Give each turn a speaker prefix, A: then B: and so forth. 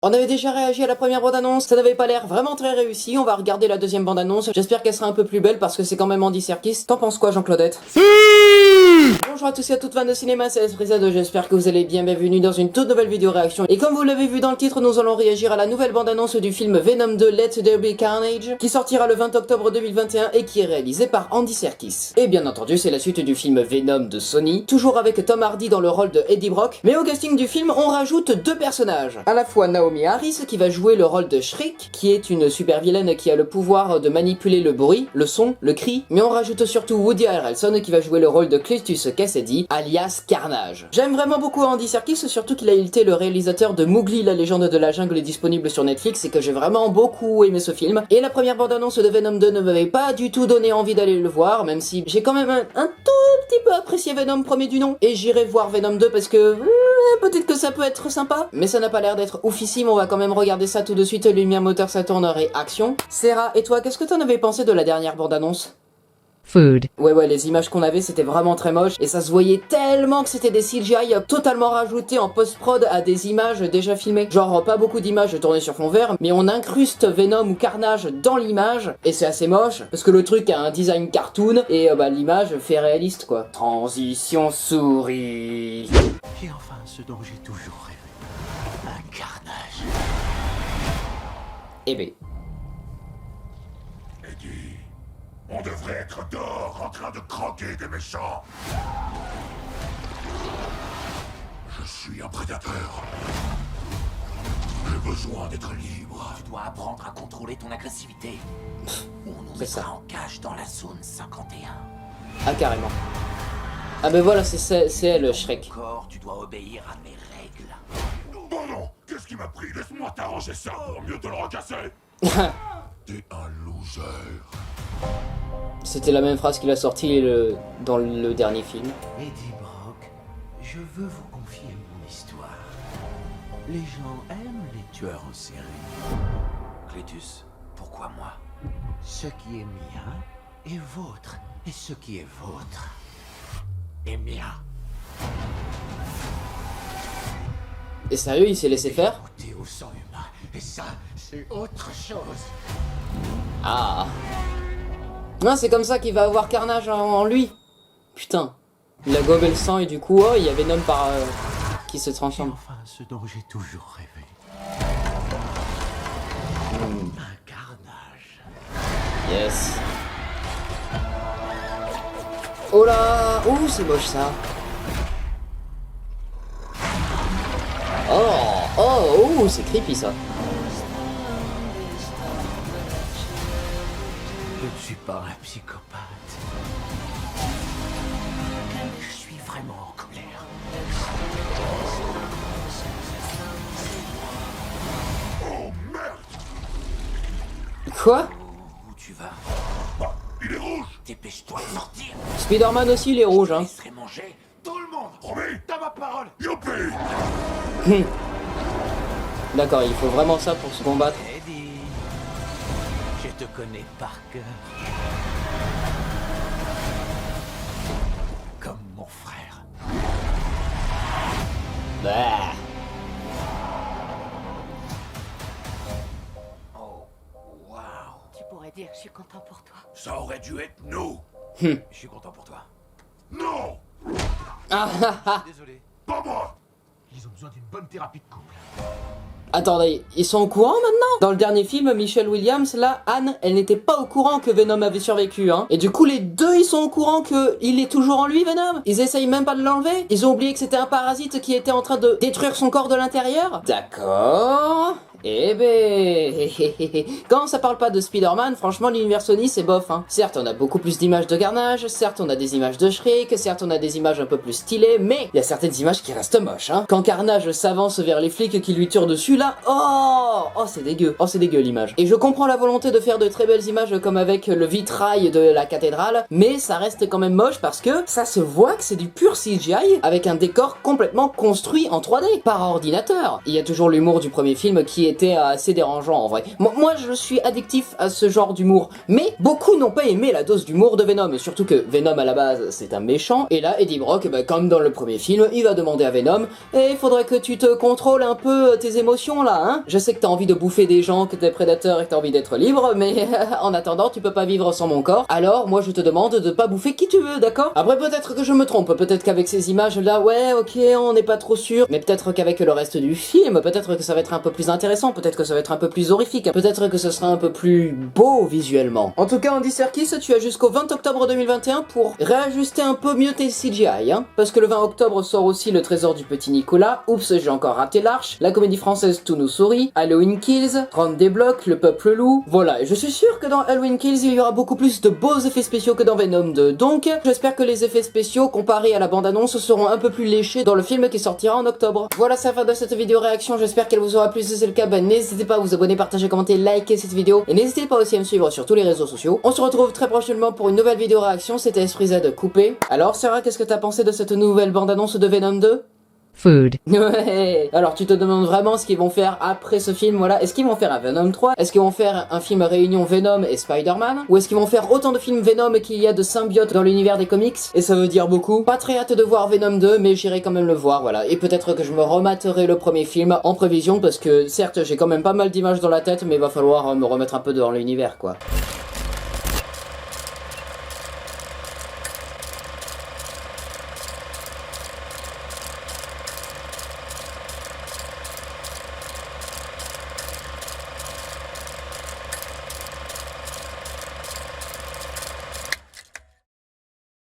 A: On avait déjà réagi à la première bande-annonce, ça n'avait pas l'air vraiment très réussi, on va regarder la deuxième bande-annonce, j'espère qu'elle sera un peu plus belle parce que c'est quand même Andy Serkis. T'en penses quoi Jean-Claudette? Bonjour à tous et à toutes fans de cinéma, c'est Espritsade, j'espère que vous allez bien, bienvenue dans une toute nouvelle vidéo réaction. Et comme vous l'avez vu dans le titre, nous allons réagir à la nouvelle bande-annonce du film Venom 2 Let There Be Carnage, qui sortira le 20 octobre 2021 et qui est réalisé par Andy Serkis. Et bien entendu, c'est la suite du film Venom de Sony, toujours avec Tom Hardy dans le rôle de Eddie Brock, mais au casting du film, on rajoute deux personnages. À la fois Naomi Harris, qui va jouer le rôle de Shriek, qui est une super vilaine qui a le pouvoir de manipuler le bruit, le son, le cri, mais on rajoute surtout Woody Harrelson qui va jouer le rôle de Cletus Cassidy, alias Carnage. J'aime vraiment beaucoup Andy Serkis, surtout qu'il a été le réalisateur de Mowgli, la légende de la jungle, disponible sur Netflix, et que j'ai vraiment beaucoup aimé ce film. Et la première bande-annonce de Venom 2 ne m'avait pas du tout donné envie d'aller le voir, même si j'ai quand même un tout petit peu apprécié Venom premier du nom. Et j'irai voir Venom 2 parce que peut-être que ça peut être sympa, mais ça n'a pas l'air d'être oufissime, on va quand même regarder ça tout de suite, lumière, moteur, ça tourne, réaction. Sarah, et toi, qu'est-ce que t'en avais pensé de la dernière bande-annonce?
B: Food.
A: Ouais, les images qu'on avait, c'était vraiment très moche, et ça se voyait tellement que c'était des CGI totalement rajoutés en post-prod à des images déjà filmées. Genre, pas beaucoup d'images tournées sur fond vert, mais on incruste Venom ou Carnage dans l'image, et c'est assez moche, parce que le truc a un design cartoon, et l'image fait réaliste, quoi. Transition souris.
C: Et enfin, ce dont j'ai toujours rêvé. Un carnage.
A: Eh ben...
D: Eddie, on devrait être dehors en train de croquer des méchants. Je suis un prédateur. J'ai besoin d'être libre.
C: Tu dois apprendre à contrôler ton agressivité. Ou on nous
A: C'est ça.
C: mettra en cage dans la zone 51.
A: Ah, carrément. Ah ben voilà, c'est elle, Shrek.
C: Encore, tu dois obéir à mes règles.
D: Bon non, qu'est-ce qui m'a pris? Laisse-moi t'arranger ça pour mieux te le recasser. T'es un loser.
A: C'était la même phrase qu'il a sorti dans le dernier film.
C: Eddie Brock, je veux vous confier mon histoire. Les gens aiment les tueurs en série. Cletus, pourquoi moi? Ce qui est mien est vôtre, et ce qui est vôtre est mien.
A: Et sérieux, il s'est laissé faire?
C: Goûter au sang humain, et ça, c'est autre chose.
A: Ah. Non, c'est comme ça qu'il va avoir Carnage en lui. Putain. Il a gobé le sang et du coup, oh, il y a Venom qui se
C: Et
A: transforme.
C: enfin, ce dont j'ai toujours rêvé. Un carnage.
A: Yes. Oh là. Ouh, c'est moche ça. Oh, c'est creepy ça.
C: Je ne suis pas un psychopathe. Je suis vraiment en colère.
D: Oh merde.
A: Quoi?
C: Où tu vas?
D: Ah, il est rouge.
C: Dépêche-toi de sortir.
A: Spider-Man aussi, il est rouge,
C: Je
A: hein.
C: laisserai manger tout le monde.
D: Promis.
C: T'as ma parole.
D: Youpi.
A: D'accord, il faut vraiment ça pour se combattre.
C: Eddie, je te connais par cœur. Comme mon frère.
A: Bah.
C: Oh, waouh.
E: Tu pourrais dire que je suis content pour toi.
D: Ça aurait dû être nous.
C: Je suis content pour toi.
D: Non.
C: Désolé.
D: Pas moi.
C: Ils ont besoin d'une bonne thérapie de couple.
A: Attendez, ils sont au courant maintenant? Dans le dernier film, Michelle Williams, là, Anne, elle n'était pas au courant que Venom avait survécu, hein. Et du coup, les deux, ils sont au courant que il est toujours en lui, Venom? Ils essayent même pas de l'enlever? Ils ont oublié que c'était un parasite qui était en train de détruire son corps de l'intérieur? D'accord. Eh ben, quand ça parle pas de Spider-Man, franchement l'univers Sony c'est bof, hein. Certes on a beaucoup plus d'images de Carnage, certes on a des images de Shriek, certes on a des images un peu plus stylées, mais il y a certaines images qui restent moches, hein. Quand Carnage s'avance vers les flics qui lui tirent dessus là, oh c'est dégueu, l'image. Et je comprends la volonté de faire de très belles images comme avec le vitrail de la cathédrale, mais ça reste quand même moche parce que ça se voit que c'est du pur CGI avec un décor complètement construit en 3D, par ordinateur. Il y a toujours l'humour du premier film qui était assez dérangeant en vrai. Moi je suis addictif à ce genre d'humour, mais beaucoup n'ont pas aimé la dose d'humour de Venom, surtout que Venom à la base c'est un méchant, et là Eddie Brock, comme dans le premier film, il va demander à Venom, et il faudrait que tu te contrôles un peu tes émotions réaction là, hein? Je sais que t'as envie de bouffer des gens, que t'es prédateur et que t'as envie d'être libre, mais en attendant, tu peux pas vivre sans mon corps. Alors, moi je te demande de pas bouffer qui tu veux, d'accord? Après, peut-être que je me trompe, peut-être qu'avec ces images-là, ouais, ok, on n'est pas trop sûr, mais peut-être qu'avec le reste du film, peut-être que ça va être un peu plus intéressant, peut-être que ça va être un peu plus horrifique, peut-être que ce sera un peu plus beau visuellement. En tout cas, Andy Serkis, tu as jusqu'au 20 octobre 2021 pour réajuster un peu mieux tes CGI, hein, parce que le 20 octobre sort aussi Le Trésor du Petit Nicolas, Oups, j'ai encore raté l'arche, la comédie française Tout nous sourit, Halloween Kills, Rendre des blocs, Le Peuple Loup, voilà, et je suis sûr que dans Halloween Kills, il y aura beaucoup plus de beaux effets spéciaux que dans Venom 2, donc j'espère que les effets spéciaux comparés à la bande-annonce seront un peu plus léchés dans le film qui sortira en octobre. Voilà, c'est la fin de cette vidéo réaction, j'espère qu'elle vous aura plu. Si c'est le cas, n'hésitez pas à vous abonner, partager, commenter, liker cette vidéo, et n'hésitez pas aussi à me suivre sur tous les réseaux sociaux. On se retrouve très prochainement pour une nouvelle vidéo réaction, c'était Esprit Z coupé. Alors Sarah, qu'est-ce que t'as pensé de cette nouvelle bande-annonce de Venom 2?
B: Food.
A: Ouais. Alors tu te demandes vraiment ce qu'ils vont faire après ce film, voilà. Est-ce qu'ils vont faire un Venom 3? Est-ce qu'ils vont faire un film réunion Venom et Spider-Man? Ou est-ce qu'ils vont faire autant de films Venom qu'il y a de symbiotes dans l'univers des comics? Et ça veut dire beaucoup. Pas très hâte de voir Venom 2, mais j'irai quand même le voir, voilà. Et peut-être que je me rematerai le premier film en prévision, parce que certes j'ai quand même pas mal d'images dans la tête, mais il va falloir me remettre un peu dans l'univers, quoi.